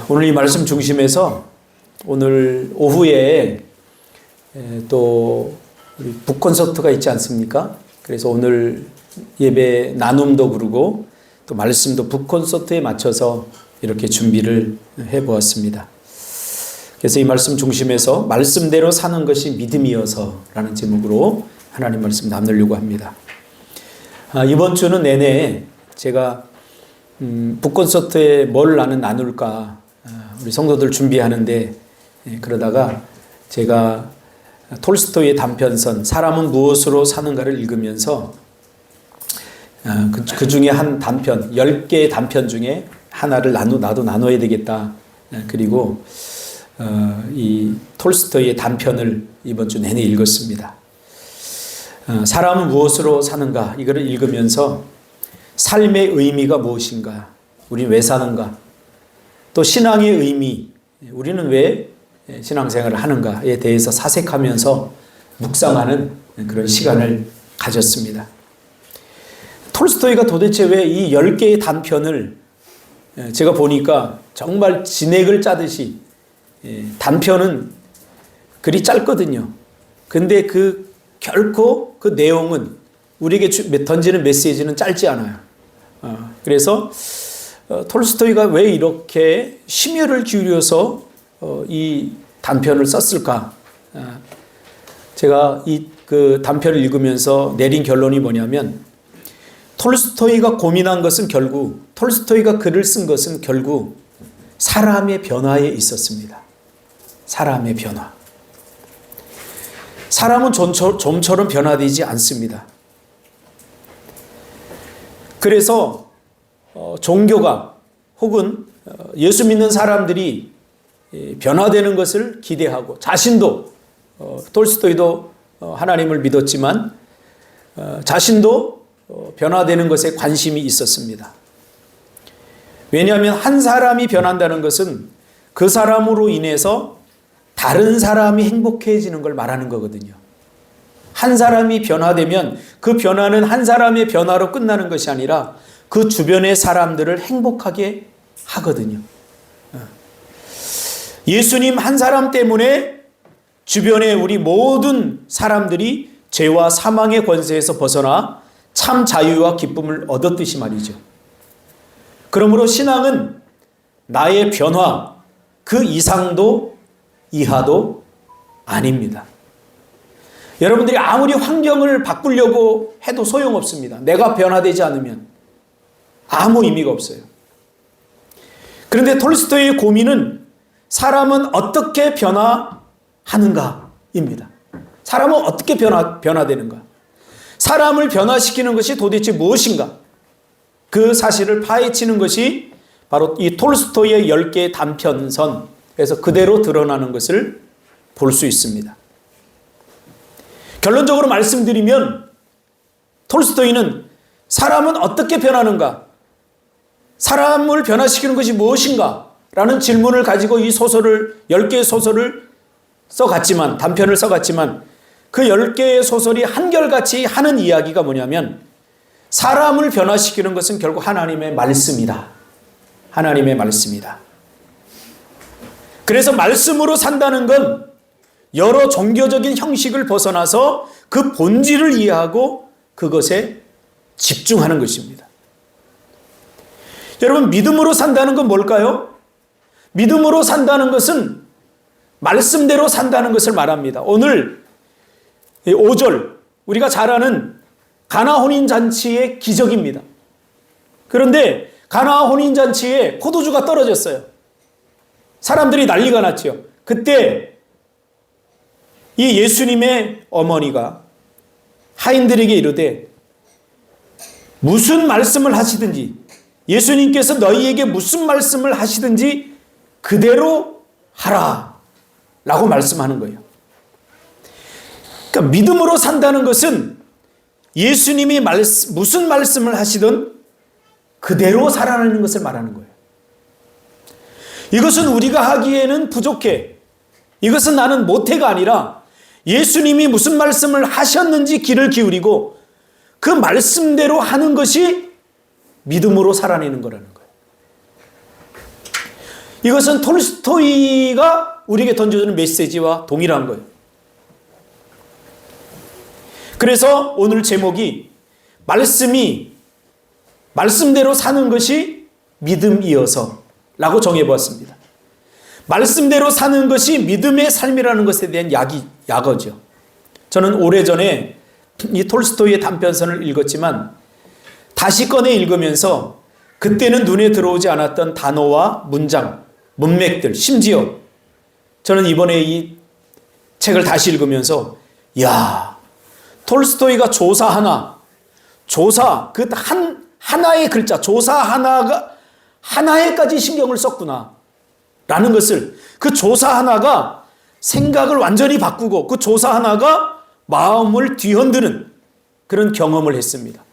오늘 이 말씀 중심에서 오늘 오후에 또 우리 북콘서트가 있지 않습니까? 그래서 오늘 예배 나눔도 그러고 또 말씀도 북콘서트에 맞춰서 이렇게 준비를 해보았습니다. 그래서 이 말씀 중심에서 말씀대로 사는 것이 믿음이어서 라는 제목으로 하나님 말씀 나누려고 합니다. 이번 주는 내내 제가 북콘서트에 뭘 나는 나눌까 우리 성도들 준비하는데 그러다가 제가 톨스토이의 단편선 사람은 무엇으로 사는가를 읽으면서 그 중에 한 단편 10개의 단편 중에 하나를 나도 나눠야 되겠다. 그리고 이 톨스토이의 단편을 이번 주 내내 읽었습니다. 사람은 무엇으로 사는가 이거를 읽으면서 삶의 의미가 무엇인가, 우리는 왜 사는가, 또 신앙의 의미, 우리는 왜 신앙생활을 하는가에 대해서 사색하면서 묵상하는 그런 시간을 가졌습니다. 톨스토이가 도대체 왜 이 10개의 단편을 제가 보니까 정말 진액을 짜듯이 단편은 글이 짧거든요. 근데 결코 그 내용은 우리에게 던지는 메시지는 짧지 않아요. 그래서 톨스토이가 왜 이렇게 심혈을 기울여서 이 단편을 썼을까? 제가 그 단편을 읽으면서 내린 결론이 뭐냐면 톨스토이가 고민한 것은 결국 톨스토이가 글을 쓴 것은 결국 사람의 변화에 있었습니다. 사람의 변화. 사람은 좀처럼 변화되지 않습니다. 그래서 종교가 혹은 예수 믿는 사람들이 변화되는 것을 기대하고 자신도 톨스토이도 하나님을 믿었지만 자신도 변화되는 것에 관심이 있었습니다. 왜냐하면 한 사람이 변한다는 것은 그 사람으로 인해서 다른 사람이 행복해지는 걸 말하는 거거든요. 한 사람이 변화되면 그 변화는 한 사람의 변화로 끝나는 것이 아니라 그 주변의 사람들을 행복하게 하거든요. 예수님 한 사람 때문에 주변의 우리 모든 사람들이 죄와 사망의 권세에서 벗어나 참 자유와 기쁨을 얻었듯이 말이죠. 그러므로 신앙은 나의 변화, 그 이상도 이하도 아닙니다. 여러분들이 아무리 환경을 바꾸려고 해도 소용없습니다. 내가 변화되지 않으면 아무 의미가 없어요. 그런데 톨스토이의 고민은 사람은 어떻게 변화하는가입니다. 사람은 어떻게 변화되는가? 사람을 변화시키는 것이 도대체 무엇인가? 그 사실을 파헤치는 것이 바로 이 톨스토이의 10개의 단편선에서 그대로 드러나는 것을 볼 수 있습니다. 결론적으로 말씀드리면 톨스토이는 사람은 어떻게 변하는가? 사람을 변화시키는 것이 무엇인가? 라는 질문을 가지고 이 소설을 10개의 소설을 써갔지만 단편을 써갔지만 그 10개의 소설이 한결같이 하는 이야기가 뭐냐면 사람을 변화시키는 것은 결국 하나님의 말씀이다. 하나님의 말씀이다. 그래서 말씀으로 산다는 건 여러 종교적인 형식을 벗어나서 그 본질을 이해하고 그것에 집중하는 것입니다. 여러분, 믿음으로 산다는 건 뭘까요? 믿음으로 산다는 것은 말씀대로 산다는 것을 말합니다. 오늘 5절 우리가 잘 아는 가나 혼인잔치의 기적입니다. 그런데 가나 혼인잔치에 포도주가 떨어졌어요. 사람들이 난리가 났죠. 그때 이 예수님의 어머니가 하인들에게 이르되 무슨 말씀을 하시든지 예수님께서 너희에게 무슨 말씀을 하시든지 그대로 하라 라고 말씀하는 거예요. 그러니까 믿음으로 산다는 것은 예수님이 무슨 말씀을 하시든 그대로 살아내는 것을 말하는 거예요. 이것은 우리가 하기에는 부족해. 이것은 나는 못해가 아니라 예수님이 무슨 말씀을 하셨는지 귀를 기울이고 그 말씀대로 하는 것이 믿음으로 살아내는 거라는 거예요. 이것은 톨스토이가 우리에게 던져주는 메시지와 동일한 거예요. 그래서 오늘 제목이 말씀대로 사는 것이 믿음이어서 라고 정해보았습니다. 말씀대로 사는 것이 믿음의 삶이라는 것에 대한 약어죠. 저는 오래전에 이 톨스토이의 단편선을 읽었지만 다시 꺼내 읽으면서 그때는 눈에 들어오지 않았던 단어와 문장, 문맥들, 심지어 저는 이번에 이 책을 다시 읽으면서 톨스토이가 그 하나의 글자, 조사 하나에까지 신경을 썼구나 라는 것을, 그 조사 하나가 생각을 완전히 바꾸고 그 조사 하나가 마음을 뒤흔드는 그런 경험을 했습니다.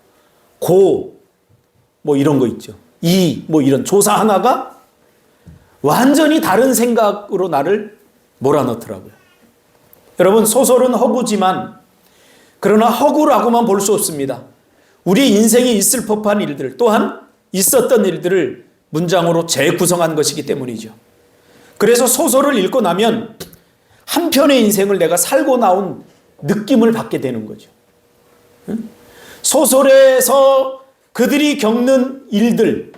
이런 거 있죠. 이런 조사 하나가 완전히 다른 생각으로 나를 몰아넣더라고요. 여러분, 소설은 허구지만 그러나 허구라고만 볼 수 없습니다. 우리 인생에 있을 법한 일들, 또한 있었던 일들을 문장으로 재구성한 것이기 때문이죠. 그래서 소설을 읽고 나면 한 편의 인생을 내가 살고 나온 느낌을 받게 되는 거죠. 소설에서 그들이 겪는 일들이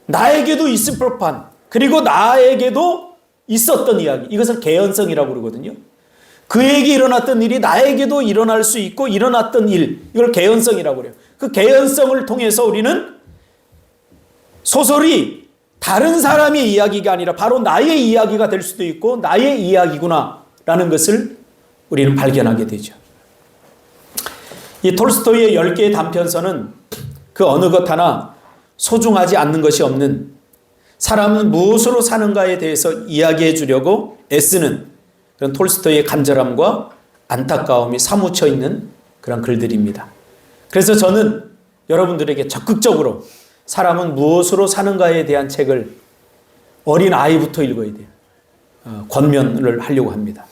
나에게도 있을 법한, 그리고 나에게도 있었던 이야기, 이것을 개연성이라고 그러거든요. 그에게 일어났던 일이 나에게도 일어날 수 있고 일어났던 일, 이걸 개연성이라고 그래요. 그 개연성을 통해서 우리는 소설이 다른 사람의 이야기가 아니라 바로 나의 이야기가 될 수도 있고 나의 이야기구나 라는 것을 우리는 발견하게 되죠. 이 톨스토이의 10개의 단편서는 그 어느 것 하나 소중하지 않는 것이 없는, 사람은 무엇으로 사는가에 대해서 이야기해 주려고 애쓰는 그런 톨스토이의 간절함과 안타까움이 사무쳐 있는 그런 글들입니다. 그래서 저는 여러분들에게 적극적으로 사람은 무엇으로 사는가에 대한 책을 어린 아이부터 읽어야 돼요. 권면을 하려고 합니다.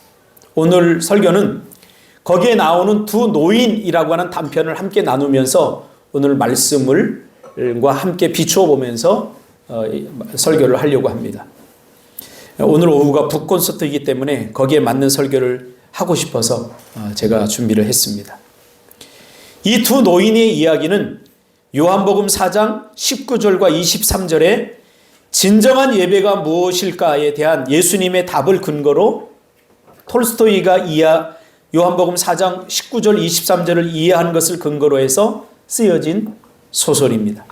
오늘 설교는 거기에 나오는 두 노인이라고 하는 단편을 함께 나누면서 오늘 말씀과 함께 비추어 보면서 설교를 하려고 합니다. 오늘 오후가 북콘서트이기 때문에 거기에 맞는 설교를 하고 싶어서 제가 준비를 했습니다. 이 두 노인의 이야기는 요한복음 4장 19절과 23절에 진정한 예배가 무엇일까에 대한 예수님의 답을 근거로 톨스토이가 요한복음 4장 19절 23절을 이해한 것을 근거로 해서 쓰여진 소설입니다.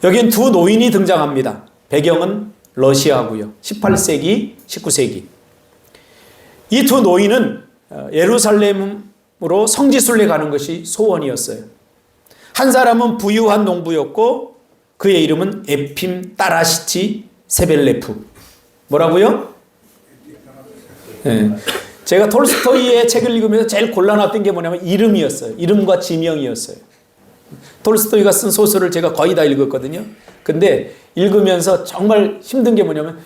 여긴 두 노인이 등장합니다. 배경은 러시아고요. 18세기, 19세기. 이 두 노인은 예루살렘으로 성지순례 가는 것이 소원이었어요. 한 사람은 부유한 농부였고 그의 이름은 에핌 따라시치 세벨레프. 뭐라고요? 네. 제가 톨스토이의 책을 읽으면서 제일 곤란했던 게 뭐냐면 이름이었어요. 이름과 지명이었어요. 톨스토이가 쓴 소설을 제가 거의 다 읽었거든요. 근데 읽으면서 정말 힘든 게 뭐냐면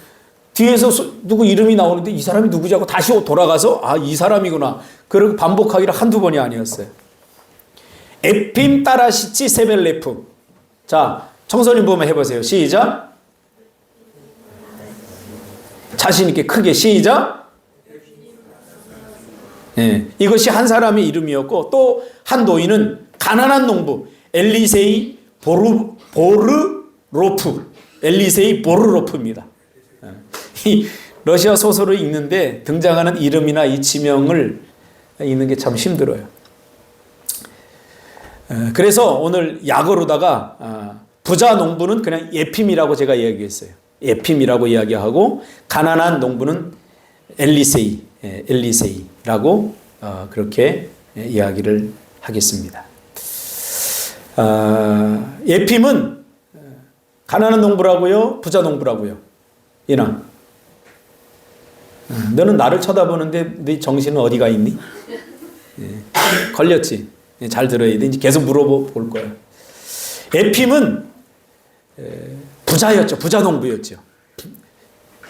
뒤에서 누구 이름이 나오는데 이 사람이 누구지 하고 다시 돌아가서 이 사람이구나. 그리고 반복하기를 한두 번이 아니었어요. 에핌 따라시치 세벨레프. 자, 청소년 보면 해보세요. 시작. 자신 있게 크게 시작. 네, 이것이 한 사람의 이름이었고 또 한 노인은 가난한 농부 엘리세이 보르로프입니다. 이 러시아 소설을 읽는데 등장하는 이름이나 이 지명을 읽는 게 참 힘들어요. 그래서 오늘 약어로다가 부자 농부는 그냥 에핌이라고 제가 이야기했어요. 에핌이라고 이야기하고 가난한 농부는 엘리세이라고 그렇게 이야기를 하겠습니다. 에핌은 가난한 농부라고요? 부자 농부라고요? 이나 너는 나를 쳐다보는데 네 정신은 어디가 있니? 걸렸지? 잘 들어야 돼. 이제 계속 물어볼 거야. 에핌은 부자였죠. 부자 농부였죠.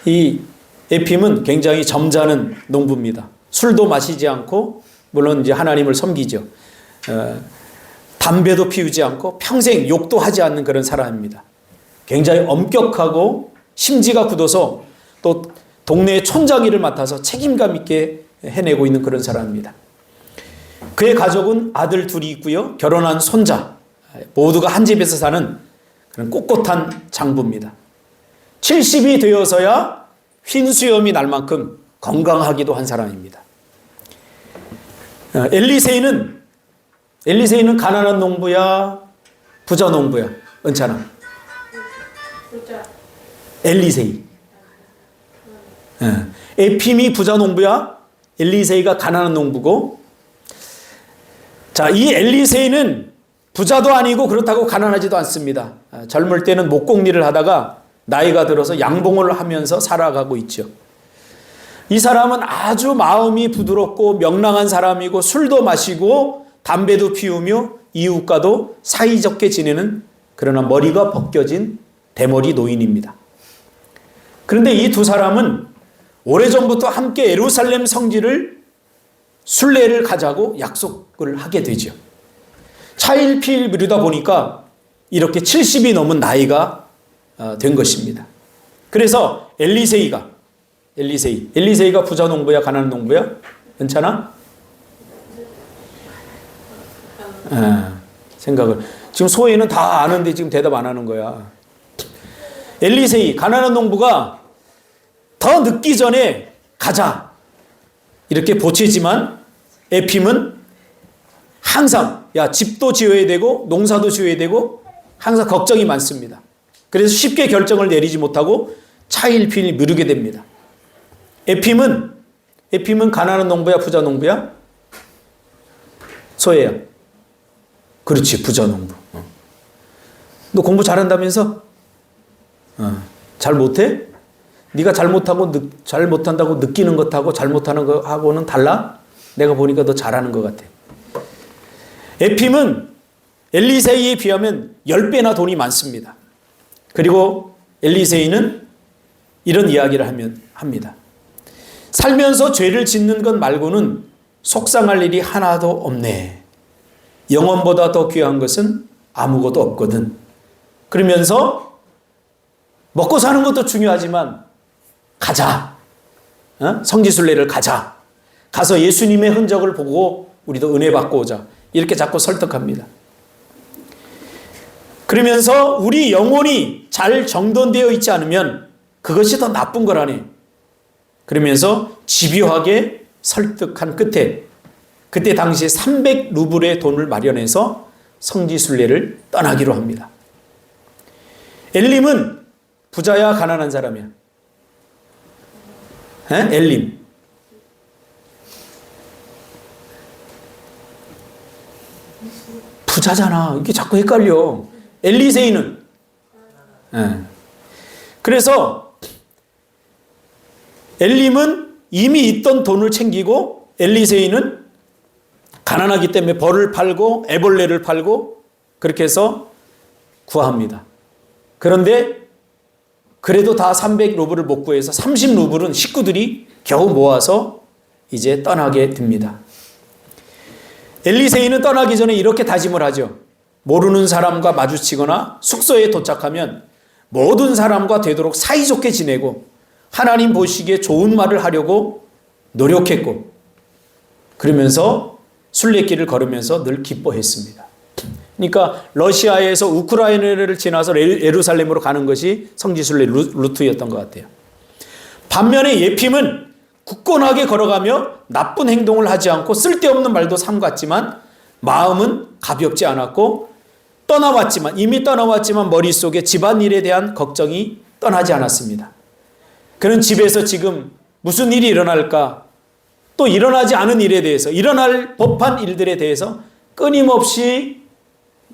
이 에핌은 굉장히 점잖은 농부입니다. 술도 마시지 않고 물론 이제 하나님을 섬기죠. 담배도 피우지 않고 평생 욕도 하지 않는 그런 사람입니다. 굉장히 엄격하고 심지가 굳어서 또 동네의 촌장일을 맡아서 책임감 있게 해내고 있는 그런 사람입니다. 그의 가족은 아들 둘이 있고요. 결혼한 손자 모두가 한 집에서 사는 그런 꼿꼿한 장부입니다. 70이 되어서야 흰수염이 날 만큼 건강하기도 한 사람입니다. 엘리세이는 가난한 농부야, 부자 농부야? 은찬아. 부자. 엘리세이. 에핌이 부자 농부야, 엘리세이가 가난한 농부고. 자, 이 엘리세이는 부자도 아니고 그렇다고 가난하지도 않습니다. 젊을 때는 목공일을 하다가 나이가 들어서 양봉을 하면서 살아가고 있죠. 이 사람은 아주 마음이 부드럽고 명랑한 사람이고 술도 마시고 담배도 피우며 이웃과도 사이좋게 지내는, 그러나 머리가 벗겨진 대머리 노인입니다. 그런데 이 두 사람은 오래전부터 함께 예루살렘 성지를 순례를 가자고 약속을 하게 되죠. 차일피일 미루다 보니까 이렇게 70이 넘은 나이가 된 것입니다. 그래서 엘리세이가 부자 농부야, 가난한 농부야? 괜찮아? 생각을. 지금 소혜는 다 아는데 지금 대답 안 하는 거야. 엘리세이, 가난한 농부가 더 늦기 전에 가자 이렇게 보채지만 에핌은 항상 집도 지어야 되고 농사도 지어야 되고 항상 걱정이 많습니다. 그래서 쉽게 결정을 내리지 못하고 차일피일 미루게 됩니다. 에핌은 가난한 농부야, 부자 농부야? 소혜야. 그렇지, 부자 농부. 너 공부 잘한다면서? 잘 못해? 네가 잘못한다고 느끼는 것하고 잘못하는 것하고는 달라? 내가 보니까 너 잘하는 것 같아. 에핌은 엘리세이에 비하면 10배나 돈이 많습니다. 그리고 엘리세이는 이런 이야기를 합니다. 살면서 죄를 짓는 것 말고는 속상할 일이 하나도 없네. 영혼보다 더 귀한 것은 아무것도 없거든. 그러면서 먹고 사는 것도 중요하지만 가자. 성지순례를 가자. 가서 예수님의 흔적을 보고 우리도 은혜 받고 오자. 이렇게 자꾸 설득합니다. 그러면서 우리 영혼이 잘 정돈되어 있지 않으면 그것이 더 나쁜 거라네. 그러면서 집요하게 설득한 끝에 그때 당시에 300루블의 돈을 마련해서 성지순례를 떠나기로 합니다. 엘림은 부자야, 가난한 사람이야? 엘림. 부자잖아. 이게 자꾸 헷갈려. 엘리세이는? 그래서 엘림은 이미 있던 돈을 챙기고 엘리세이는 가난하기 때문에 벌을 팔고 애벌레를 팔고 그렇게 해서 구합니다. 그런데 그래도 다 300루블을 못 구해서 30루블은 식구들이 겨우 모아서 이제 떠나게 됩니다. 엘리세이는 떠나기 전에 이렇게 다짐을 하죠. 모르는 사람과 마주치거나 숙소에 도착하면 모든 사람과 되도록 사이좋게 지내고 하나님 보시기에 좋은 말을 하려고 노력했고, 그러면서 순례길을 걸으면서 늘 기뻐했습니다. 그러니까 러시아에서 우크라이나를 지나서 예루살렘으로 가는 것이 성지순례 루트였던 것 같아요. 반면에 에핌은 굳건하게 걸어가며 나쁜 행동을 하지 않고 쓸데없는 말도 삼갔지만 마음은 가볍지 않았고 이미 떠나왔지만 머릿속에 집안일에 대한 걱정이 떠나지 않았습니다. 그는 집에서 지금 무슨 일이 일어날까, 또 일어나지 않은 일에 대해서, 일어날 법한 일들에 대해서 끊임없이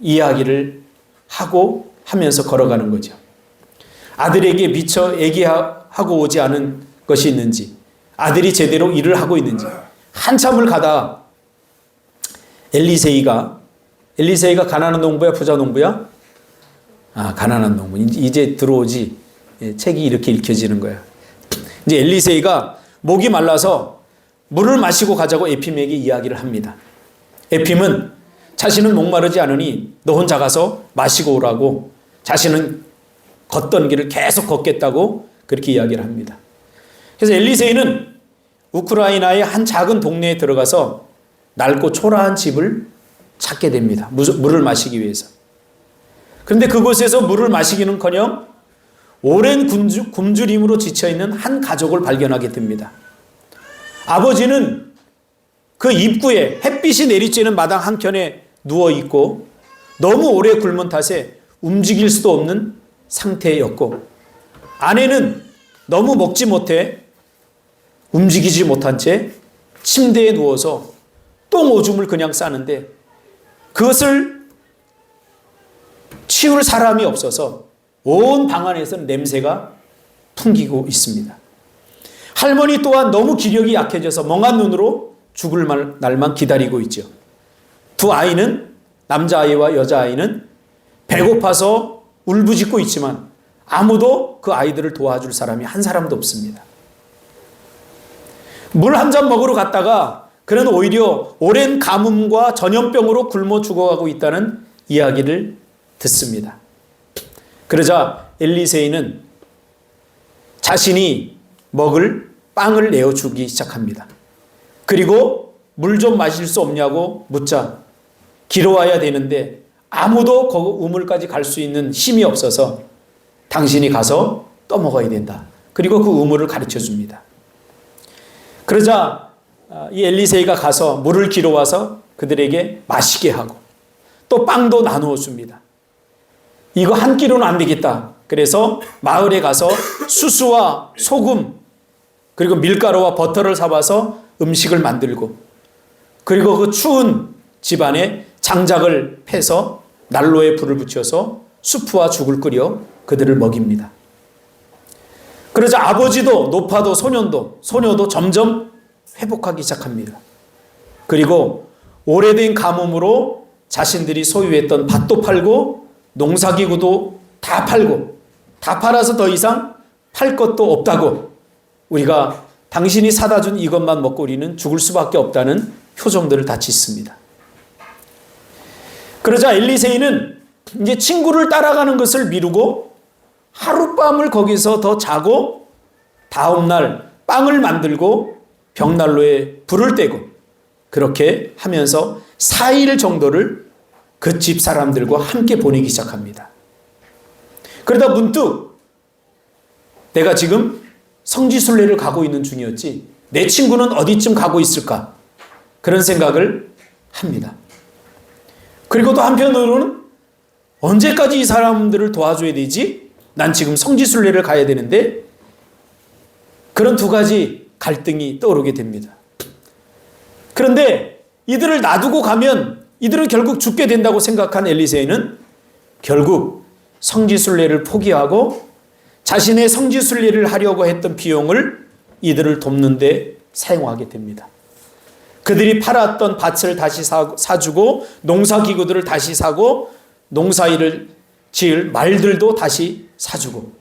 이야기를 하고 하면서 걸어가는 거죠. 아들에게 미처 얘기하고 오지 않은 것이 있는지, 아들이 제대로 일을 하고 있는지 한참을 가다 엘리세이가 가난한 농부야, 부자 농부야? 가난한 농부. 이제 들어오지. 책이 이렇게 읽혀지는 거야. 이제 엘리세이가 목이 말라서 물을 마시고 가자고 에핌에게 이야기를 합니다. 에핌은 자신은 목마르지 않으니 너 혼자 가서 마시고 오라고 자신은 걷던 길을 계속 걷겠다고 그렇게 이야기를 합니다. 그래서 엘리세이는 우크라이나의 한 작은 동네에 들어가서 낡고 초라한 집을 찾게 됩니다. 물을 마시기 위해서. 그런데 그곳에서 물을 마시기는커녕 오랜 굶주림으로 지쳐있는 한 가족을 발견하게 됩니다. 아버지는 그 입구에 햇빛이 내리쬐는 마당 한켠에 누워있고 너무 오래 굶은 탓에 움직일 수도 없는 상태였고, 아내는 너무 먹지 못해 움직이지 못한 채 침대에 누워서 똥 오줌을 그냥 싸는데 그것을 치울 사람이 없어서 온 방 안에서는 냄새가 풍기고 있습니다. 할머니 또한 너무 기력이 약해져서 멍한 눈으로 죽을 날만 기다리고 있죠. 두 아이는, 남자아이와 여자아이는 배고파서 울부짖고 있지만 아무도 그 아이들을 도와줄 사람이 한 사람도 없습니다. 물 한 잔 먹으러 갔다가 그는 오히려 오랜 가뭄과 전염병으로 굶어 죽어가고 있다는 이야기를 듣습니다. 그러자 엘리세이는 자신이 먹을 빵을 내어주기 시작합니다. 그리고 물 좀 마실 수 없냐고 묻자 길어와야 되는데 아무도 그 우물까지 갈 수 있는 힘이 없어서 당신이 가서 떠먹어야 된다. 그리고 그 우물을 가르쳐 줍니다. 그러자 이 엘리세이가 가서 물을 길어와서 그들에게 마시게 하고 또 빵도 나누어 줍니다. 이거 한 끼로는 안 되겠다. 그래서 마을에 가서 수수와 소금 그리고 밀가루와 버터를 사와서 음식을 만들고, 그리고 그 추운 집안에 장작을 패서 난로에 불을 붙여서 수프와 죽을 끓여 그들을 먹입니다. 그러자 아버지도 노파도 소녀도 점점 회복하기 시작합니다. 그리고 오래된 가뭄으로 자신들이 소유했던 밭도 팔고 농사기구도 다 팔고, 다 팔아서 더 이상 팔 것도 없다고, 우리가 당신이 사다 준 이것만 먹고 우리는 죽을 수밖에 없다는 표정들을 다 짓습니다. 그러자 엘리세이는 이제 친구를 따라가는 것을 미루고 하룻밤을 거기서 더 자고 다음날 빵을 만들고 벽난로에 불을 떼고 그렇게 하면서 4일 정도를 그 집 사람들과 함께 보내기 시작합니다. 그러다 문득 내가 지금 성지순례를 가고 있는 중이었지 내 친구는 어디쯤 가고 있을까? 그런 생각을 합니다. 그리고 또 한편으로는 언제까지 이 사람들을 도와줘야 되지? 난 지금 성지순례를 가야 되는데, 그런 두 가지 갈등이 떠오르게 됩니다. 그런데 이들을 놔두고 가면 이들은 결국 죽게 된다고 생각한 엘리세이는 결국 성지순례를 포기하고 자신의 성지순례를 하려고 했던 비용을 이들을 돕는 데 사용하게 됩니다. 그들이 팔았던 밭을 다시 사주고 농사기구들을 다시 사고 농사일을 지을 말들도 다시 사주고,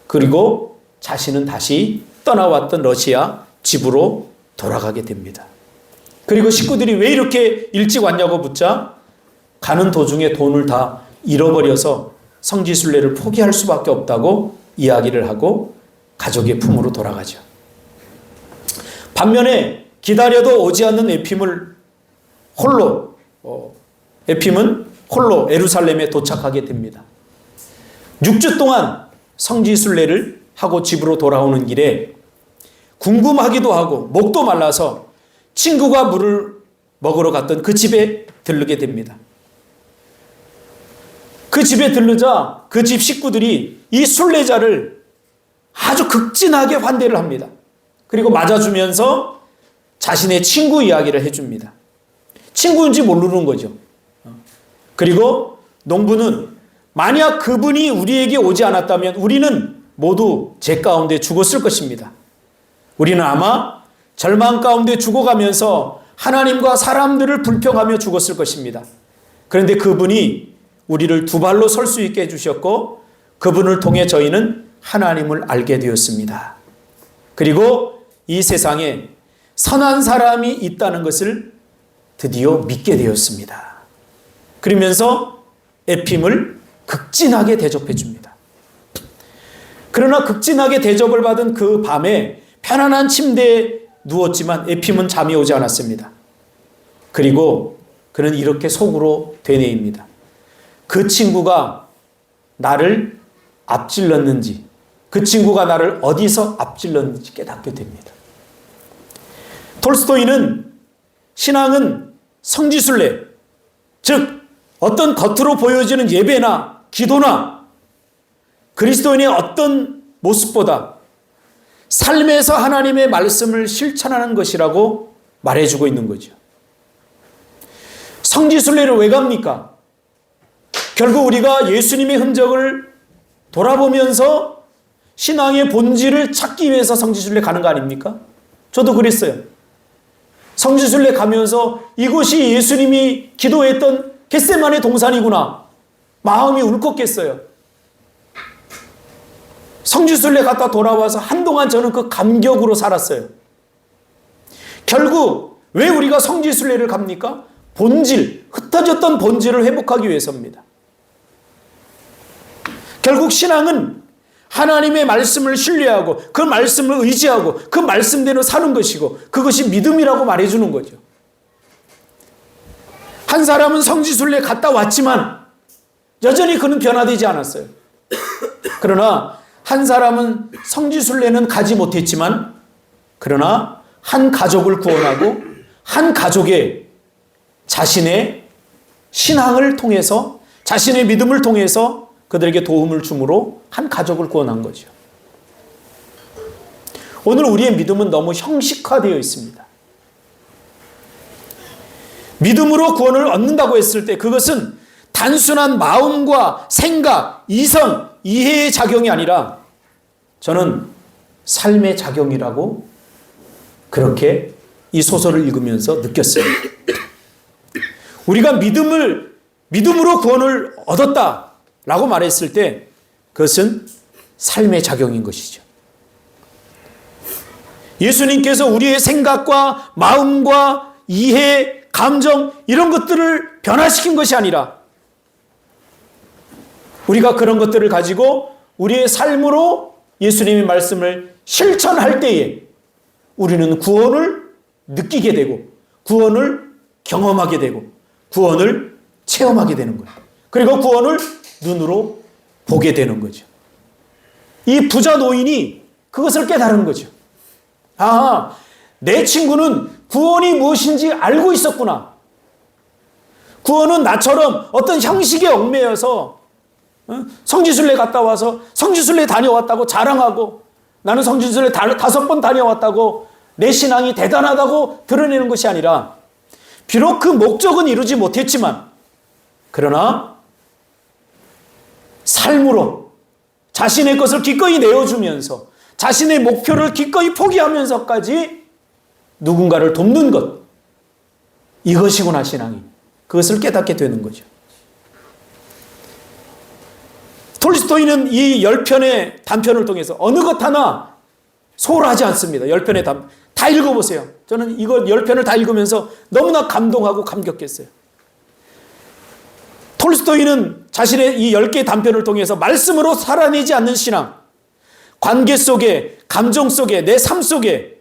그리고 자신은 다시 떠나왔던 러시아 집으로 돌아가게 됩니다. 그리고 식구들이 왜 이렇게 일찍 왔냐고 묻자 가는 도중에 돈을 다 잃어버려서 성지순례를 포기할 수밖에 없다고 이야기를 하고 가족의 품으로 돌아가죠. 반면에 기다려도 오지 않는 에핌은 홀로 예루살렘에 도착하게 됩니다. 6주 동안 성지순례를 하고 집으로 돌아오는 길에 궁금하기도 하고 목도 말라서 친구가 물을 먹으러 갔던 그 집에 들르게 됩니다. 그 집에 들르자 그 집 식구들이 이 순례자를 아주 극진하게 환대를 합니다. 그리고 맞아주면서 자신의 친구 이야기를 해줍니다. 친구인지 모르는 거죠. 그리고 농부는 만약 그분이 우리에게 오지 않았다면 우리는 모두 제 가운데 죽었을 것입니다. 우리는 아마 절망 가운데 죽어가면서 하나님과 사람들을 불평하며 죽었을 것입니다. 그런데 그분이 우리를 두 발로 설 수 있게 해주셨고 그분을 통해 저희는 하나님을 알게 되었습니다. 그리고 이 세상에 선한 사람이 있다는 것을 드디어 믿게 되었습니다. 그러면서 에핌을 극진하게 대접해 줍니다. 그러나 극진하게 대접을 받은 그 밤에 편안한 침대에 누웠지만 에핌은 잠이 오지 않았습니다. 그리고 그는 이렇게 속으로 되뇌입니다. 그 친구가 나를 앞질렀는지, 그 친구가 나를 어디서 앞질렀는지 깨닫게 됩니다. 톨스토이는 신앙은 성지순례, 즉 어떤 겉으로 보여지는 예배나 기도나 그리스도인의 어떤 모습보다 삶에서 하나님의 말씀을 실천하는 것이라고 말해주고 있는 거죠. 성지순례를 왜 갑니까? 결국 우리가 예수님의 흔적을 돌아보면서 신앙의 본질을 찾기 위해서 성지순례 가는 거 아닙니까? 저도 그랬어요. 성지순례 가면서 이곳이 예수님이 기도했던 겟세마네 동산이구나. 마음이 울컥했어요. 성지순례 갔다 돌아와서 한동안 저는 그 감격으로 살았어요. 결국 왜 우리가 성지순례를 갑니까? 본질, 흩어졌던 본질을 회복하기 위해서입니다. 결국 신앙은 하나님의 말씀을 신뢰하고 그 말씀을 의지하고 그 말씀대로 사는 것이고 그것이 믿음이라고 말해주는 거죠. 한 사람은 성지순례 갔다 왔지만 여전히 그는 변화되지 않았어요. 그러나 한 사람은 성지순례는 가지 못했지만 그러나 한 가족을 구원하고 한 가족의 자신의 신앙을 통해서 자신의 믿음을 통해서 그들에게 도움을 주므로 한 가족을 구원한 거죠. 오늘 우리의 믿음은 너무 형식화되어 있습니다. 믿음으로 구원을 얻는다고 했을 때 그것은 단순한 마음과 생각, 이성, 이해의 작용이 아니라 저는 삶의 작용이라고 그렇게 이 소설을 읽으면서 느꼈어요. 우리가 믿음으로 구원을 얻었다라고 말했을 때 그것은 삶의 작용인 것이죠. 예수님께서 우리의 생각과 마음과 이해, 감정 이런 것들을 변화시킨 것이 아니라 우리가 그런 것들을 가지고 우리의 삶으로 예수님의 말씀을 실천할 때에 우리는 구원을 느끼게 되고 구원을 경험하게 되고 구원을 체험하게 되는 거예요. 그리고 구원을 눈으로 보게 되는 거죠. 이 부자 노인이 그것을 깨달은 거죠. 아, 내 친구는 구원이 무엇인지 알고 있었구나. 구원은 나처럼 어떤 형식에 얽매여서 성지순례 갔다 와서 성지순례 다녀왔다고 자랑하고 나는 성지순례 5번 다녀왔다고 내 신앙이 대단하다고 드러내는 것이 아니라 비록 그 목적은 이루지 못했지만 그러나 삶으로 자신의 것을 기꺼이 내어주면서 자신의 목표를 기꺼이 포기하면서까지 누군가를 돕는 것 이것이구나 신앙이. 그것을 깨닫게 되는 거죠. 톨스토이는 이 10편의 단편을 통해서 어느 것 하나 소홀하지 않습니다. 10편의 단편. 다 읽어보세요. 저는 이거 10편을 다 읽으면서 너무나 감동하고 감격했어요. 톨스토이는 자신의 이 10개의 단편을 통해서 말씀으로 살아내지 않는 신앙, 관계 속에, 감정 속에, 내 삶 속에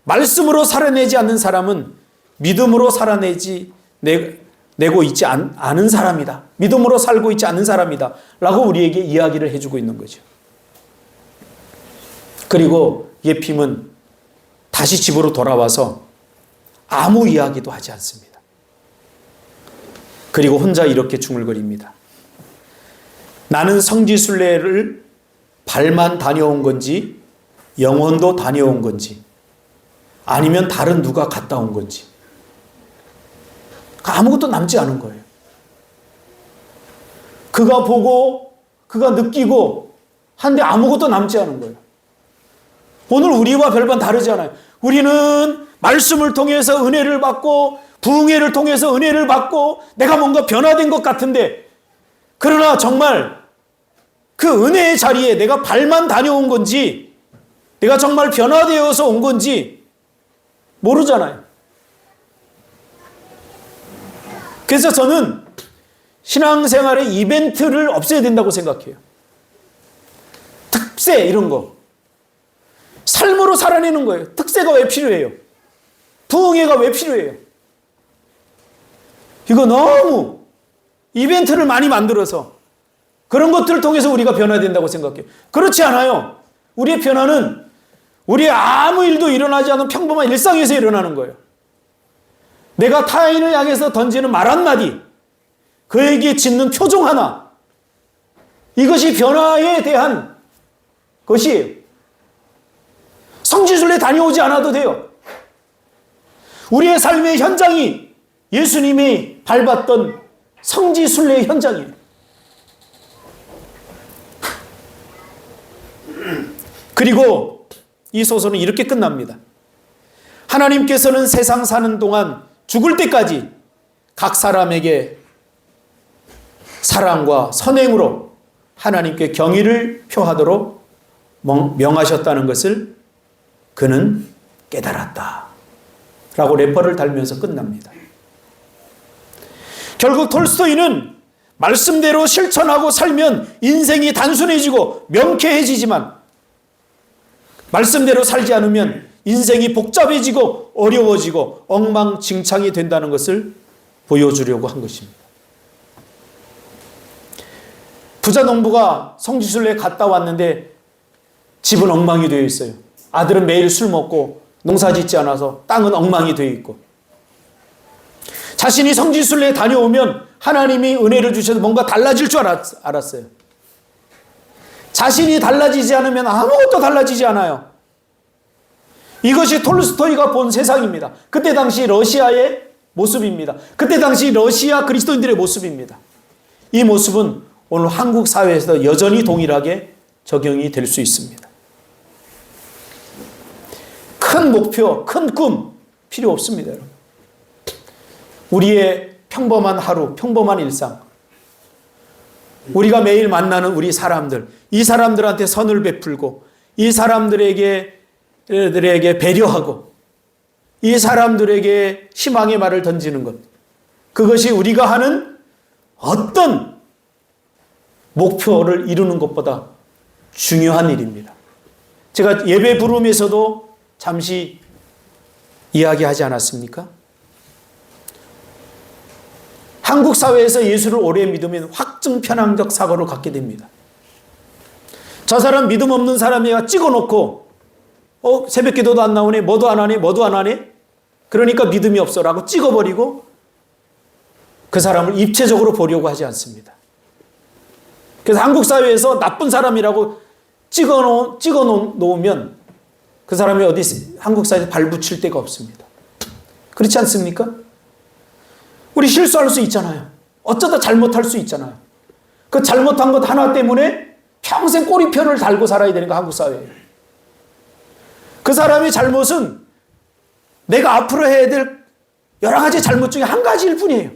말씀으로 살아내지 않는 사람은 믿음으로 내고 있지 않은 사람이다. 믿음으로 살고 있지 않는 사람이다. 라고 우리에게 이야기를 해주고 있는 거죠. 그리고 예핌은 다시 집으로 돌아와서 아무 이야기도 하지 않습니다. 그리고 혼자 이렇게 중얼거립니다. 나는 성지순례를 발만 다녀온 건지 영혼도 다녀온 건지 아니면 다른 누가 갔다 온 건지 아무것도 남지 않은 거예요. 그가 보고 그가 느끼고 한데 아무것도 남지 않은 거예요. 오늘 우리와 별반 다르지 않아요. 우리는 말씀을 통해서 은혜를 받고 부흥회를 통해서 은혜를 받고 내가 뭔가 변화된 것 같은데 그러나 정말 그 은혜의 자리에 내가 발만 다녀온 건지 내가 정말 변화되어서 온 건지 모르잖아요. 그래서 저는 신앙생활의 이벤트를 없애야 된다고 생각해요. 특세 이런 거. 삶으로 살아내는 거예요. 특세가 왜 필요해요? 부흥회가 왜 필요해요? 이거 너무 이벤트를 많이 만들어서 그런 것들을 통해서 우리가 변화된다고 생각해요. 그렇지 않아요. 우리의 변화는 우리의 아무 일도 일어나지 않은 평범한 일상에서 일어나는 거예요. 내가 타인을 향해서 던지는 말 한마디, 그에게 짓는 표정 하나, 이것이 변화에 대한 것이에요. 성지순례 다녀오지 않아도 돼요. 우리의 삶의 현장이 예수님이 밟았던 성지순례의 현장이에요. 그리고 이 소설은 이렇게 끝납니다. 하나님께서는 세상 사는 동안 죽을 때까지 각 사람에게 사랑과 선행으로 하나님께 경의를 표하도록 명하셨다는 것을 그는 깨달았다. 라고 래퍼를 달면서 끝납니다. 결국 톨스토이는 말씀대로 실천하고 살면 인생이 단순해지고 명쾌해지지만 말씀대로 살지 않으면 인생이 복잡해지고 어려워지고 엉망진창이 된다는 것을 보여주려고 한 것입니다. 부자 농부가 성지순례에 갔다 왔는데 집은 엉망이 되어 있어요. 아들은 매일 술 먹고 농사 짓지 않아서 땅은 엉망이 되어 있고, 자신이 성지순례에 다녀오면 하나님이 은혜를 주셔서 뭔가 달라질 줄 알았어요. 자신이 달라지지 않으면 아무것도 달라지지 않아요. 이것이 톨스토이가 본 세상입니다. 그때 당시 러시아의 모습입니다. 그때 당시 러시아 그리스도인들의 모습입니다. 이 모습은 오늘 한국 사회에서 여전히 동일하게 적용이 될 수 있습니다. 큰 목표, 큰 꿈 필요 없습니다, 여러분. 우리의 평범한 하루, 평범한 일상, 우리가 매일 만나는 우리 사람들, 이 사람들한테 선을 베풀고 이 사람들에게 배려하고 이 사람들에게 희망의 말을 던지는 것, 그것이 우리가 하는 어떤 목표를 이루는 것보다 중요한 일입니다. 제가 예배 부름에서도 잠시 이야기하지 않았습니까? 한국 사회에서 예수를 오래 믿으면 확증 편향적 사고를 갖게 됩니다. 저 사람 믿음 없는 사람이가 찍어놓고 새벽 기도도 안 나오네, 뭐도 안 하네, 뭐도 안 하네, 그러니까 믿음이 없어라고 찍어버리고 그 사람을 입체적으로 보려고 하지 않습니다. 그래서 한국 사회에서 나쁜 사람이라고 찍어놓으면 그 사람이 어디 한국 사회에서 발붙일 데가 없습니다. 그렇지 않습니까? 우리 실수할 수 있잖아요. 어쩌다 잘못할 수 있잖아요. 그 잘못한 것 하나 때문에 평생 꼬리표를 달고 살아야 되는 거 한국 사회예요. 그 사람의 잘못은 내가 앞으로 해야 될 여러 가지 잘못 중에 한 가지일 뿐이에요.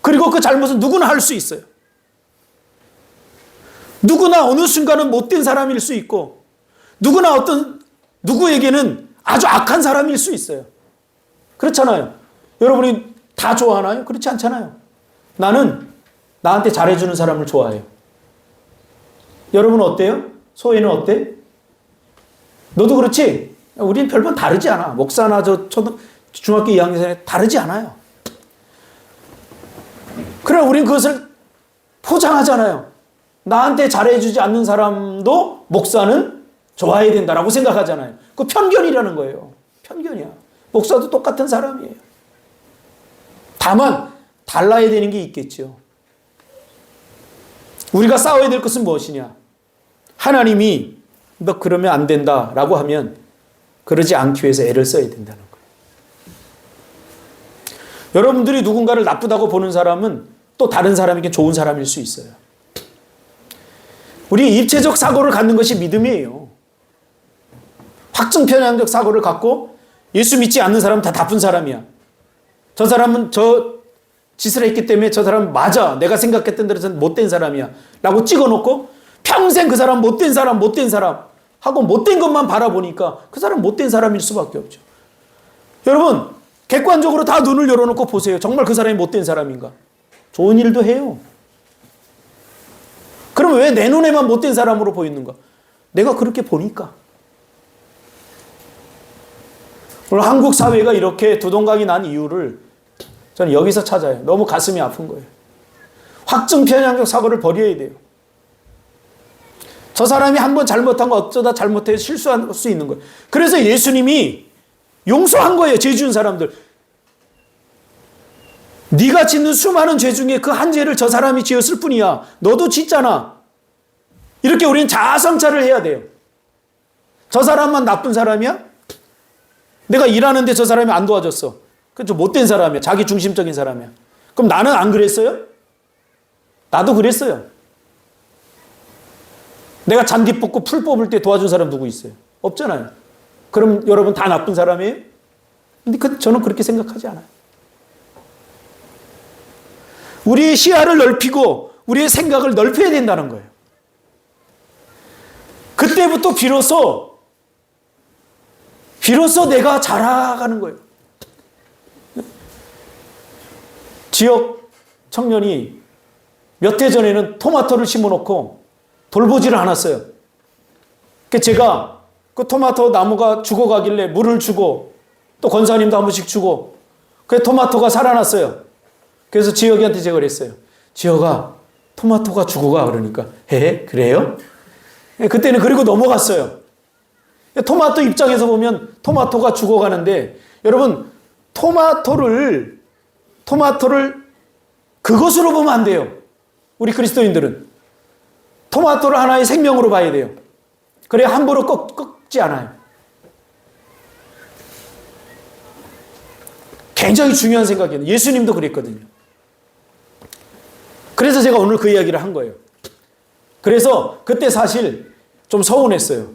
그리고 그 잘못은 누구나 할 수 있어요. 누구나 어느 순간은 못된 사람일 수 있고 누구나 누구에게는 아주 악한 사람일 수 있어요. 그렇잖아요. 여러분이 다 좋아하나요? 그렇지 않잖아요. 나는 나한테 잘해주는 사람을 좋아해요. 여러분은 어때요? 소희는 어때? 너도 그렇지? 우리는 별반 다르지 않아. 목사나 중학교 2학년에 다르지 않아요. 그러나 우리는 그것을 포장하잖아요. 나한테 잘해주지 않는 사람도 목사는 좋아해야 된다라고 생각하잖아요. 그 편견이라는 거예요. 편견이야. 목사도 똑같은 사람이에요. 다만 달라야 되는 게 있겠죠. 우리가 싸워야 될 것은 무엇이냐? 하나님이 너 그러면 안 된다라고 하면 그러지 않기 위해서 애를 써야 된다는 거예요. 여러분들이 누군가를 나쁘다고 보는 사람은 또 다른 사람에게 좋은 사람일 수 있어요. 우리 입체적 사고를 갖는 것이 믿음이에요. 확증 편향적 사고를 갖고 예수 믿지 않는 사람은 다 나쁜 사람이야. 저 사람은 저 짓을 했기 때문에 저 사람은 맞아. 내가 생각했던 대로 못된 사람이야. 라고 찍어놓고 평생 그 사람 못된 사람 하고 못된 것만 바라보니까 그 사람 못된 사람일 수밖에 없죠. 여러분, 객관적으로 다 눈을 열어놓고 보세요. 정말 그 사람이 못된 사람인가? 좋은 일도 해요. 그럼 그럼 왜 내 눈에만 못된 사람으로 보이는가? 내가 그렇게 보니까. 오늘 한국 사회가 이렇게 두동강이 난 이유를 저는 여기서 찾아요. 너무 가슴이 아픈 거예요. 확증 편향적 사고를 버려야 돼요. 저 사람이 한번 잘못한 거 어쩌다 잘못해 실수할 수 있는 거예요. 그래서 예수님이 용서한 거예요. 죄 지은 사람들. 네가 짓는 수많은 죄 중에 그 한 죄를 저 사람이 지었을 뿐이야. 너도 짓잖아. 이렇게 우리는 자아성찰을 해야 돼요. 저 사람만 나쁜 사람이야? 내가 일하는데 저 사람이 안 도와줬어. 그좀 못된 사람이야. 자기 중심적인 사람이야. 그럼 나는 안 그랬어요? 나도 그랬어요. 내가 잔디 뽑고 풀 뽑을 때 도와준 사람 누구 있어요? 없잖아요. 그럼 여러분 다 나쁜 사람이에요? 근데 저는 그렇게 생각하지 않아요. 우리의 시야를 넓히고 우리의 생각을 넓혀야 된다는 거예요. 그때부터 비로소 내가 자라가는 거예요. 지역 청년이 몇 해 전에는 토마토를 심어놓고 돌보지를 않았어요. 제가 그 토마토 나무가 죽어가길래 물을 주고 또 권사님도 한 번씩 주고 그 토마토가 살아났어요. 그래서 지역이한테 제가 그랬어요. 지역아, 토마토가 죽어가. 그러니까 그래요? 그때는 그리고 넘어갔어요. 토마토 입장에서 보면 토마토가 죽어가는데 여러분 토마토를 그것으로 보면 안 돼요. 우리 그리스도인들은 토마토를 하나의 생명으로 봐야 돼요. 그래야 함부로 꺾지 않아요. 굉장히 중요한 생각이에요. 예수님도 그랬거든요. 그래서 제가 오늘 그 이야기를 한 거예요. 그래서 그때 사실 좀 서운했어요.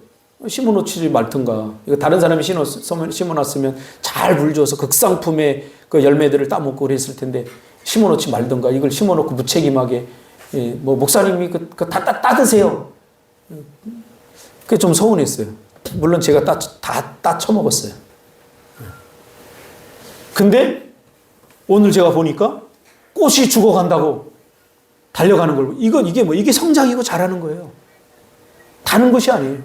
심어놓지 말든가. 이거 다른 사람이 심어놨으면 잘 물 줘서 극상품의 그 열매들을 따먹고 그랬을 텐데 심어놓지 말든가. 이걸 심어놓고 무책임하게 뭐 목사님이 다 따드세요. 그게 좀 서운했어요. 물론 제가 다 처먹었어요. 근데 오늘 제가 보니까 꽃이 죽어간다고 달려가는 걸 이게 성장이고 자라는 거예요. 다른 것이 아니에요.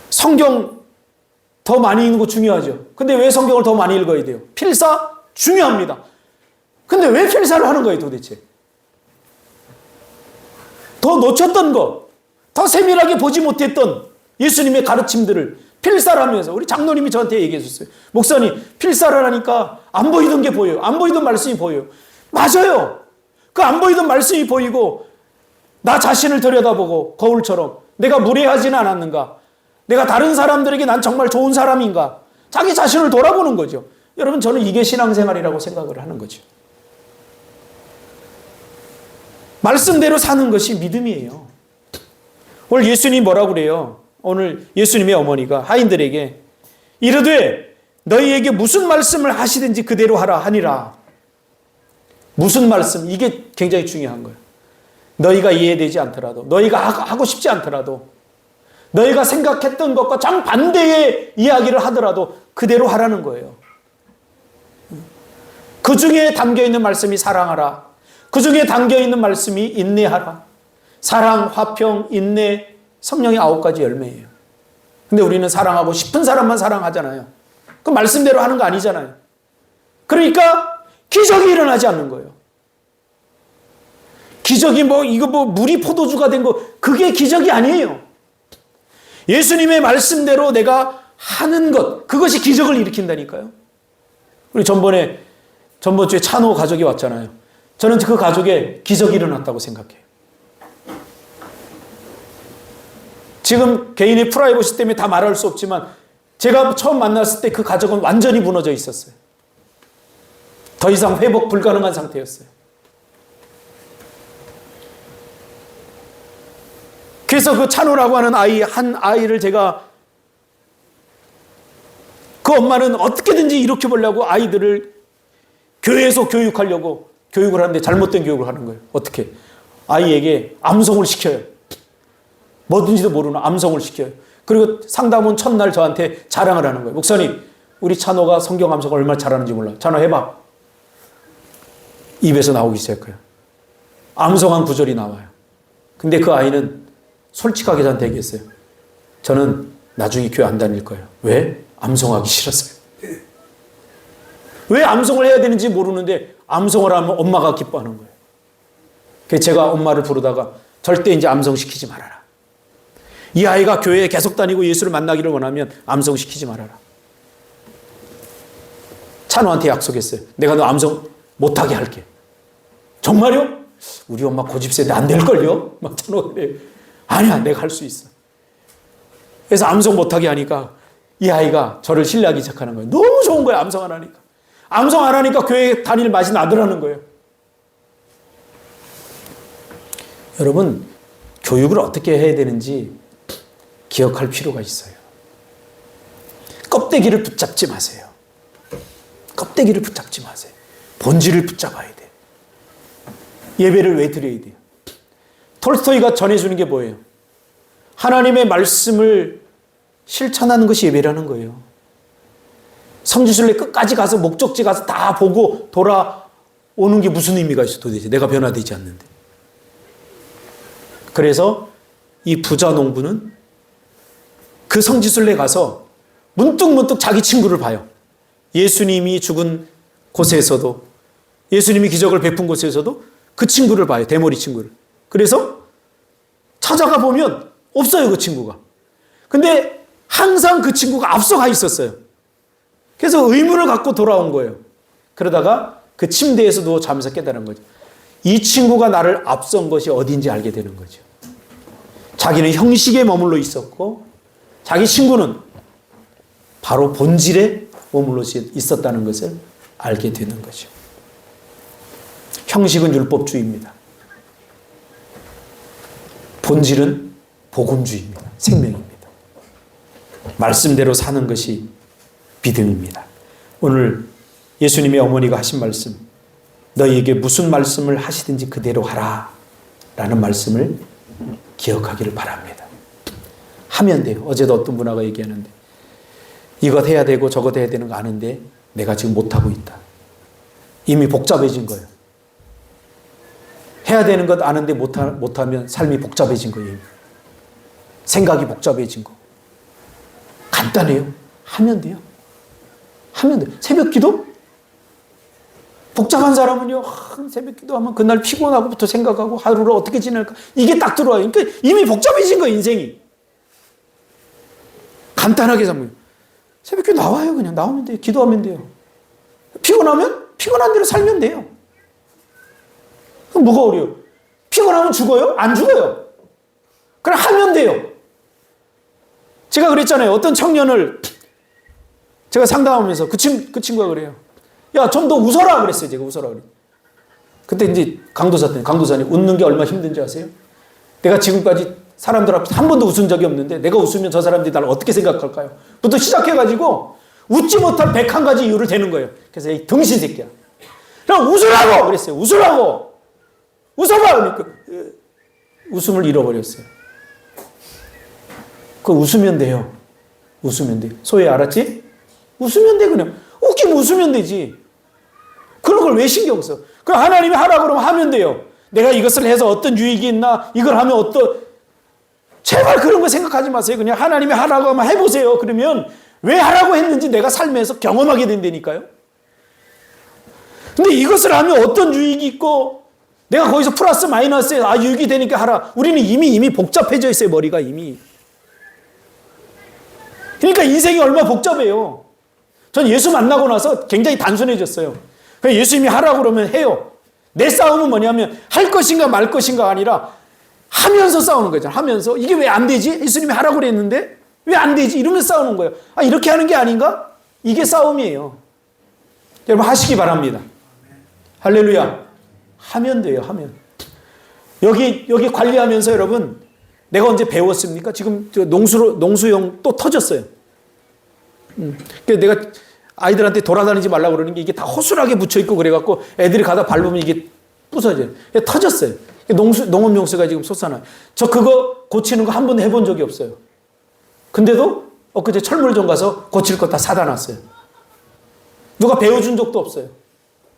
성경 더 많이 읽는 거 중요하죠. 근데 왜 성경을 더 많이 읽어야 돼요? 필사 중요합니다. 근데 왜 필사를 하는 거예요, 도대체? 더 놓쳤던 거, 더 세밀하게 보지 못했던 예수님의 가르침들을 필사를 하면서 우리 장로님이 저한테 얘기해 줬어요. 목사님, 필사를 하니까 안 보이던 게 보여요. 안 보이던 말씀이 보여요. 맞아요. 그 안 보이던 말씀이 보이고 나 자신을 들여다보고 거울처럼 내가 무례하지는 않았는가? 내가 다른 사람들에게 난 정말 좋은 사람인가? 자기 자신을 돌아보는 거죠. 여러분, 저는 이게 신앙생활이라고 생각을 하는 거죠. 말씀대로 사는 것이 믿음이에요. 오늘 예수님이 뭐라고 그래요? 오늘 예수님의 어머니가 하인들에게 이르되 너희에게 무슨 말씀을 하시든지 그대로 하라 하니라. 무슨 말씀? 이게 굉장히 중요한 거예요. 너희가 이해되지 않더라도, 너희가 하고 싶지 않더라도, 너희가 생각했던 것과 정반대의 이야기를 하더라도 그대로 하라는 거예요. 그 중에 담겨있는 말씀이 사랑하라. 그 중에 담겨있는 말씀이 인내하라. 사랑, 화평, 인내, 성령의 9가지 열매예요. 근데 우리는 사랑하고 싶은 사람만 사랑하잖아요. 그 말씀대로 하는 거 아니잖아요. 그러니까 기적이 일어나지 않는 거예요. 기적이 물이 포도주가 된 거, 그게 기적이 아니에요. 예수님의 말씀대로 내가 하는 것, 그것이 기적을 일으킨다니까요. 우리 전번 주에 찬호 가족이 왔잖아요. 저는 그 가족에 기적이 일어났다고 생각해요. 지금 개인의 프라이버시 때문에 다 말할 수 없지만 제가 처음 만났을 때 그 가족은 완전히 무너져 있었어요. 더 이상 회복 불가능한 상태였어요. 그래서 그 찬호라고 하는 한 아이를 제가 그 엄마는 어떻게든지 일으켜보려고 아이들을 교회에서 교육하려고 교육을 하는데 잘못된 교육을 하는 거예요. 어떻게? 아이에게 암송을 시켜요. 뭐든지도 모르는 암송을 시켜요. 그리고 상담원 첫날 저한테 자랑을 하는 거예요. 목사님, 우리 찬호가 성경 암송을 얼마나 잘하는지 몰라. 찬호 해봐. 입에서 나오기 시작해요. 암송한 구절이 나와요. 근데 그 아이는 솔직하게 저한테 얘기했어요. 저는 나중에 교회 안 다닐 거예요. 왜? 암송하기 싫었어요. 왜 암송을 해야 되는지 모르는데 암송을 하면 엄마가 기뻐하는 거예요. 그래서 제가 엄마를 부르다가 절대 이제 암송시키지 말아라. 이 아이가 교회에 계속 다니고 예수를 만나기를 원하면 암송시키지 말아라. 찬호한테 약속했어요. 내가 너 암송 못하게 할게. 정말요? 우리 엄마 고집세인데 안 될걸요? 막 찬호가 그래요. 아니야, 내가 할 수 있어. 그래서 암송 못하게 하니까 이 아이가 저를 신뢰하기 시작하는 거예요. 너무 좋은 거예요, 암송 안 하니까. 암송 안 하니까 교회 다닐 맛이 나더라는 거예요. 여러분, 교육을 어떻게 해야 되는지 기억할 필요가 있어요. 껍데기를 붙잡지 마세요. 껍데기를 붙잡지 마세요. 본질을 붙잡아야 돼요. 예배를 왜 드려야 돼요? 톨스토이가 전해주는 게 뭐예요? 하나님의 말씀을 실천하는 것이 예배라는 거예요. 성지순례 끝까지 가서 목적지 가서 다 보고 돌아오는 게 무슨 의미가 있어 도대체. 내가 변화되지 않는데. 그래서 이 부자 농부는 그 성지순례 가서 문득문득 자기 친구를 봐요. 예수님이 죽은 곳에서도, 예수님이 기적을 베푼 곳에서도 그 친구를 봐요. 대머리 친구를. 그래서 찾아가 보면 없어요, 그 친구가. 근데 항상 그 친구가 앞서가 있었어요. 그래서 의문을 갖고 돌아온 거예요. 그러다가 그 침대에서 누워 자면서 깨달은 거죠. 이 친구가 나를 앞선 것이 어딘지 알게 되는 거죠. 자기는 형식에 머물러 있었고 자기 친구는 바로 본질에 머물러 있었다는 것을 알게 되는 거죠. 형식은 율법주의입니다. 본질은 복음주의입니다. 생명입니다. 말씀대로 사는 것이 믿음입니다. 오늘 예수님의 어머니가 하신 말씀, 너희에게 무슨 말씀을 하시든지 그대로 하라 라는 말씀을 기억하기를 바랍니다. 하면 돼요. 어제도 어떤 분하고 얘기하는데 이것 해야 되고 저것 해야 되는 거 아는데 내가 지금 못하고 있다. 이미 복잡해진 거예요. 해야 되는 것 아는데 못하면 삶이 복잡해진 거예요. 생각이 복잡해진 거. 간단해요. 하면 돼요. 하면 돼요. 새벽 기도? 복잡한 사람은요, 새벽 기도하면 그날 피곤하고부터 생각하고 하루를 어떻게 지낼까? 이게 딱 들어와요. 그러니까 이미 복잡해진 거예요, 인생이. 간단하게 잡으면. 새벽 기도 나와요, 그냥. 나오면 돼요. 기도하면 돼요. 피곤하면 피곤한 대로 살면 돼요. 그럼 뭐가 어려워요? 피곤하면 죽어요? 안 죽어요. 그냥 하면 돼요. 제가 그랬잖아요. 어떤 청년을 제가 상담하면서 그 친구가 그래요. 야, 좀 더 웃어라 그랬어요. 제가 웃어라 그랬어요. 그때 이제 강도사님 웃는 게 얼마나 힘든지 아세요? 내가 지금까지 사람들 앞에서 한 번도 웃은 적이 없는데 내가 웃으면 저 사람들이 나를 어떻게 생각할까요? 부터 시작해가지고 웃지 못할 101가지 이유를 대는 거예요. 그래서 이 등신 새끼야. 그냥 웃으라고 그랬어요. 웃으라고. 웃어봐. 그러니까 웃음을 잃어버렸어요. 그 웃으면 돼요. 웃으면 돼요. 소위 알았지? 웃으면 돼 그냥. 웃기면 웃으면 되지. 그런 걸 왜 신경 써? 그럼 하나님이 하라 그러면 하면 돼요. 내가 이것을 해서 어떤 유익이 있나? 이걸 하면 제발 그런 거 생각하지 마세요. 그냥 하나님이 하라고 하면 해보세요. 그러면 왜 하라고 했는지 내가 삶에서 경험하게 된다니까요. 근데 이것을 하면 어떤 유익이 있고 내가 거기서 플러스 마이너스에 유익이 되니까 하라. 우리는 이미 복잡해져 있어요. 머리가 이미. 그러니까 인생이 얼마나 복잡해요. 전 예수 만나고 나서 굉장히 단순해졌어요. 그냥 예수님이 하라고 그러면 해요. 내 싸움은 뭐냐면 할 것인가 말 것인가 아니라 하면서 싸우는 거잖아요. 하면서 이게 왜 안 되지? 예수님이 하라고 그랬는데 왜 안 되지? 이러면서 싸우는 거예요. 이렇게 하는 게 아닌가? 이게 싸움이에요. 여러분 하시기 바랍니다. 할렐루야. 하면 돼요. 하면. 여기 관리하면서 여러분 내가 언제 배웠습니까? 지금 농수용 또 터졌어요. 그래서 내가 아이들한테 돌아다니지 말라고 그러는 게 이게 다 허술하게 묻혀있고 그래갖고 애들이 가다 밟으면 이게 부서져요. 터졌어요. 농업용수가 지금 솟아나요. 저 그거 고치는 거 한 번도 해본 적이 없어요. 근데도 엊그제 철물점 가서 고칠 거 다 사다 놨어요. 누가 배워준 적도 없어요.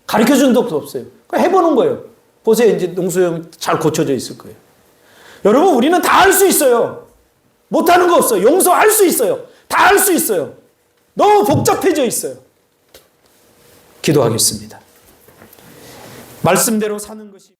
가르쳐준 적도 없어요. 그냥 해보는 거예요. 보세요. 이제 농수형 잘 고쳐져 있을 거예요. 여러분, 우리는 다 할 수 있어요. 못하는 거 없어요. 용서할 수 있어요. 다 할 수 있어요. 너무 복잡해져 있어요. 기도하겠습니다. 말씀대로 사는 것이